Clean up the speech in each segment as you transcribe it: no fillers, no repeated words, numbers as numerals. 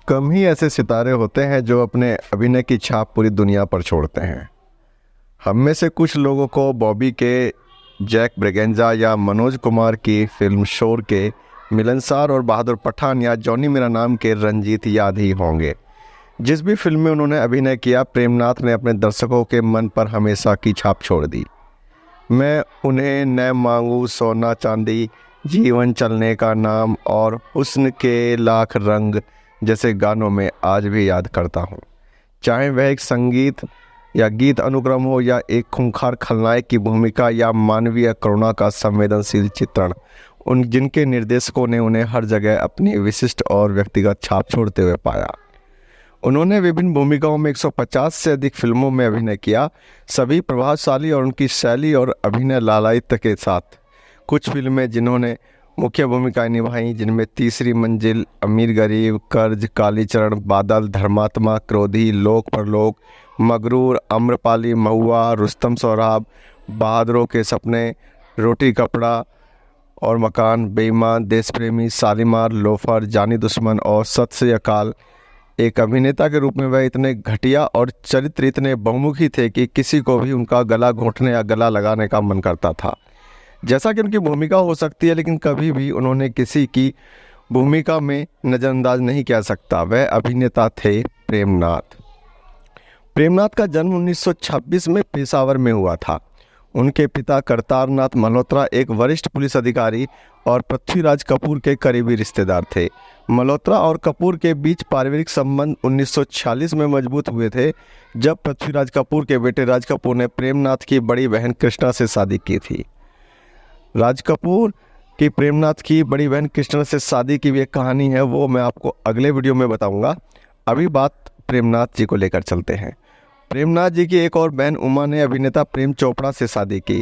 कम ही ऐसे सितारे होते हैं जो अपने अभिनय की छाप पूरी दुनिया पर छोड़ते हैं। हम में से कुछ लोगों को बॉबी के जैक ब्रेगेंजा या मनोज कुमार की फिल्म शोर के मिलनसार और बहादुर पठान या जॉनी मेरा नाम के रंजीत याद ही होंगे। जिस भी फिल्म में उन्होंने अभिनय किया, प्रेमनाथ ने अपने दर्शकों के मन पर हमेशा की छाप छोड़ दी। मैं उन्हें न मांगू सोना चांदी, जीवन चलने का नाम और हुस्न के लाख रंग जैसे गानों में आज भी याद करता हूँ। चाहे वह एक संगीत या गीत अनुक्रम हो या एक खूंखार खलनायक की भूमिका या मानवीय करुणा का संवेदनशील चित्रण, उन जिनके निर्देशकों ने उन्हें हर जगह अपनी विशिष्ट और व्यक्तिगत छाप छोड़ते हुए पाया। उन्होंने विभिन्न भूमिकाओं में 150 से अधिक फिल्मों में अभिनय किया, सभी प्रभावशाली और उनकी शैली और अभिनय लालायित के साथ। कुछ फिल्में जिन्होंने मुख्य भूमिकाएं निभाई, जिनमें तीसरी मंजिल, अमीर गरीब, कर्ज, कालीचरण, बादल, धर्मात्मा, क्रोधी, लोक परलोक, मगरूर, आम्रपाली, महुआ, रुस्तम सोहराब, बहादुरों के सपने, रोटी कपड़ा और मकान, बेईमान, देश प्रेमी, शालीमार, लोफर, जानी दुश्मन और सत श्री अकाल। एक अभिनेता के रूप में वह इतने घटिया और चरित्र इतने बहुमुखी थे कि किसी को भी उनका गला घोंटने या गला लगाने का मन करता था। जैसा कि उनकी भूमिका हो सकती है, लेकिन कभी भी उन्होंने किसी की भूमिका में नज़रअंदाज नहीं किया सकता। वह अभिनेता थे प्रेमनाथ। प्रेमनाथ का जन्म 1926 में पेशावर में हुआ था। उनके पिता करतारनाथ मल्होत्रा एक वरिष्ठ पुलिस अधिकारी और पृथ्वीराज कपूर के करीबी रिश्तेदार थे। मल्होत्रा और कपूर के बीच पारिवारिक संबंध 1946 में मजबूत हुए थे, जब पृथ्वीराज कपूर के बेटे राज कपूर ने प्रेमनाथ की बड़ी बहन कृष्णा से शादी की थी। राज कपूर की प्रेमनाथ की बड़ी बहन कृष्णा से शादी की भी एक कहानी है, वो मैं आपको अगले वीडियो में बताऊंगा। अभी बात प्रेमनाथ जी को लेकर चलते हैं। प्रेमनाथ जी की एक और बहन उमा ने अभिनेता प्रेम चोपड़ा से शादी की।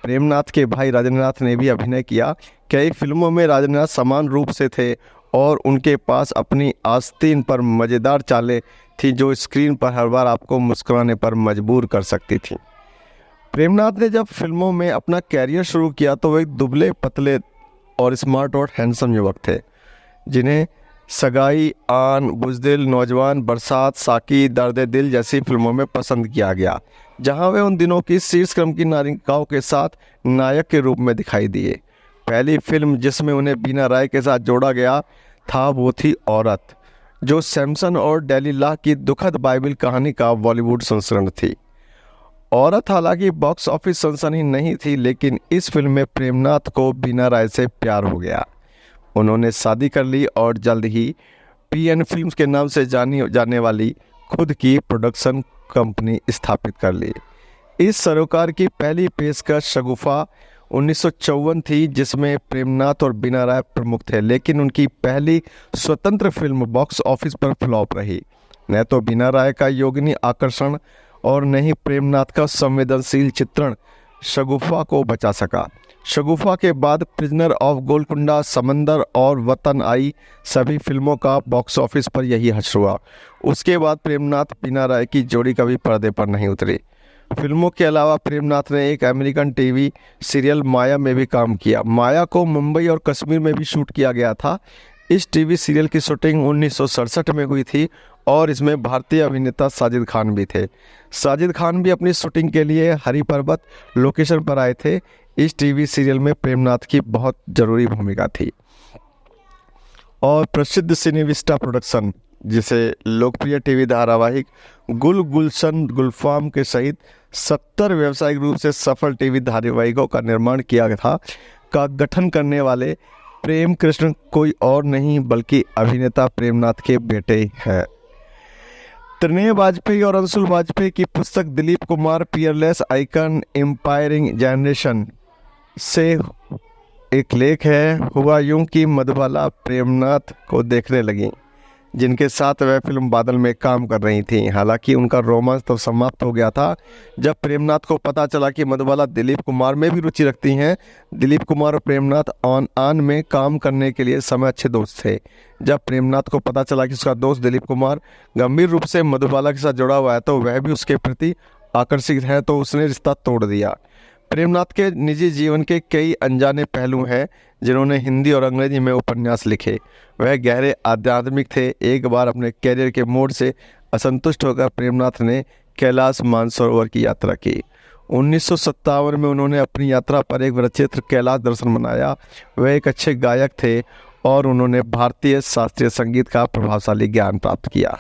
प्रेमनाथ के भाई राजेंद्रनाथ ने भी अभिनय किया। कई फिल्मों में राजेंद्रनाथ समान रूप से थे और उनके पास अपनी आस्तीन पर मज़ेदार चालें थी जो स्क्रीन पर हर बार आपको मुस्कुराने पर मजबूर कर सकती थी। प्रेमनाथ ने जब फिल्मों में अपना कैरियर शुरू किया तो वे एक दुबले पतले और स्मार्ट और हैंडसम युवक थे, जिन्हें सगाई, आन, बुज़दिल, नौजवान, बरसात, साकी, दर्द दिल जैसी फिल्मों में पसंद किया गया, जहां वे उन दिनों की शीर्ष क्रम की नायिकाओं के साथ नायक के रूप में दिखाई दिए। पहली फिल्म जिसमें उन्हें बीना राय के साथ जोड़ा गया था वो थी औरत, जो सैमसन और डेलीला की दुखद बाइबल कहानी का बॉलीवुड संस्करण थी। औरत हालांकि बॉक्स ऑफिस सनसनी नहीं थी, लेकिन इस फिल्म में प्रेमनाथ को बीना राय से प्यार हो गया। उन्होंने शादी कर ली और जल्द ही पीएन फिल्म्स के नाम से जानी जाने वाली खुद की प्रोडक्शन कंपनी स्थापित कर ली। इस सरोकार की पहली पेशकश शगुफा 1954 थी, जिसमें प्रेमनाथ और बीना राय प्रमुख थे, लेकिन उनकी पहली स्वतंत्र फिल्म बॉक्स ऑफिस पर फ्लॉप रही। न तो बीना राय का योगिनी आकर्षण और न ही प्रेमनाथ का संवेदनशील चित्रण शगुफा को बचा सका। शगुफा के बाद प्रिजनर ऑफ गोलकुंडा, समंदर और वतन आई। सभी फिल्मों का बॉक्स ऑफिस पर यही हश्र हुआ। उसके बाद प्रेमनाथ बीना राय की जोड़ी कभी पर्दे पर नहीं उतरी। फिल्मों के अलावा प्रेमनाथ ने एक अमेरिकन टीवी सीरियल माया में भी काम किया। माया को मुंबई और कश्मीर में भी शूट किया गया था। इस टीवी सीरियल की शूटिंग 1967 में हुई थी और इसमें भारतीय अभिनेता साजिद खान भी थे। साजिद खान भी अपनी शूटिंग के लिए हरी पर्वत लोकेशन पर आए थे। इस टीवी सीरियल में प्रेमनाथ की बहुत ज़रूरी भूमिका थी। और प्रसिद्ध सिनेविस्टा प्रोडक्शन, जिसे लोकप्रिय टीवी धारावाहिक गुल गुलशन गुलफाम के सहित 70 व्यावसायिक रूप से सफल टीवी धारावाहिकों का निर्माण किया था, का गठन करने वाले प्रेम कृष्ण कोई और नहीं बल्कि अभिनेता प्रेमनाथ के बेटे हैं। त्रिनेय वाजपेयी और अंशुल वाजपेयी की पुस्तक Dilip Kumar Peerless icon एम्पायरिंग generation से एक लेख है। हुआ यूं कि मधुबाला प्रेमनाथ को देखने लगी, जिनके साथ वह फिल्म बादल में काम कर रही थी। हालांकि उनका रोमांस तो समाप्त हो गया था जब प्रेमनाथ को पता चला कि मधुबाला दिलीप कुमार में भी रुचि रखती हैं। दिलीप कुमार और प्रेमनाथ ऑन आन में काम करने के लिए समय अच्छे दोस्त थे। जब प्रेमनाथ को पता चला कि उसका दोस्त दिलीप कुमार गंभीर रूप से मधुबाला के साथ जुड़ा हुआ है तो वह भी उसके प्रति आकर्षित है, तो उसने रिश्ता तोड़ दिया। प्रेमनाथ के निजी जीवन के कई अनजाने पहलू हैं जिन्होंने हिंदी और अंग्रेजी में उपन्यास लिखे। वह गहरे आध्यात्मिक थे। एक बार अपने कैरियर के मोड़ से असंतुष्ट होकर प्रेमनाथ ने कैलाश मानसरोवर की यात्रा की। 1957 में उन्होंने अपनी यात्रा पर एक वृत्तचित्र कैलाश दर्शन बनाया। वह एक अच्छे गायक थे और उन्होंने भारतीय शास्त्रीय संगीत का प्रभावशाली ज्ञान प्राप्त किया।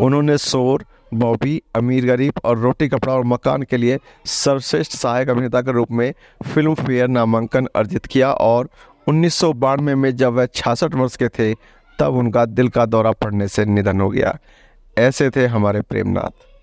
उन्होंने शोर, बॉबी, अमीर गरीब और रोटी कपड़ा और मकान के लिए सर्वश्रेष्ठ सहायक अभिनेता के रूप में फिल्म फेयर नामांकन अर्जित किया और 1992 में जब वह 66 वर्ष के थे तब उनका दिल का दौरा पड़ने से निधन हो गया। ऐसे थे हमारे प्रेमनाथ।